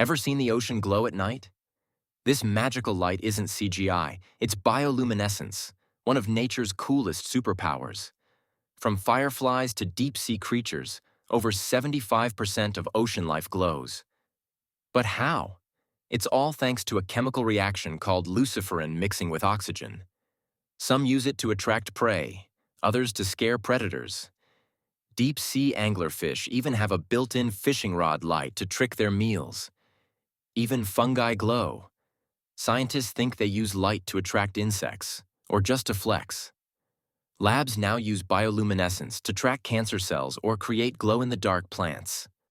Ever seen the ocean glow at night? This magical light isn't CGI, it's bioluminescence, one of nature's coolest superpowers. From fireflies to deep-sea creatures, over 75% of ocean life glows. But how? It's all thanks to a chemical reaction called luciferin mixing with oxygen. Some use it to attract prey, others to scare predators. Deep-sea anglerfish even have a built-in fishing rod light to trick their meals. Even fungi glow. Scientists think they use light to attract insects, or just to flex. Labs now use bioluminescence to track cancer cells or create glow-in-the-dark plants.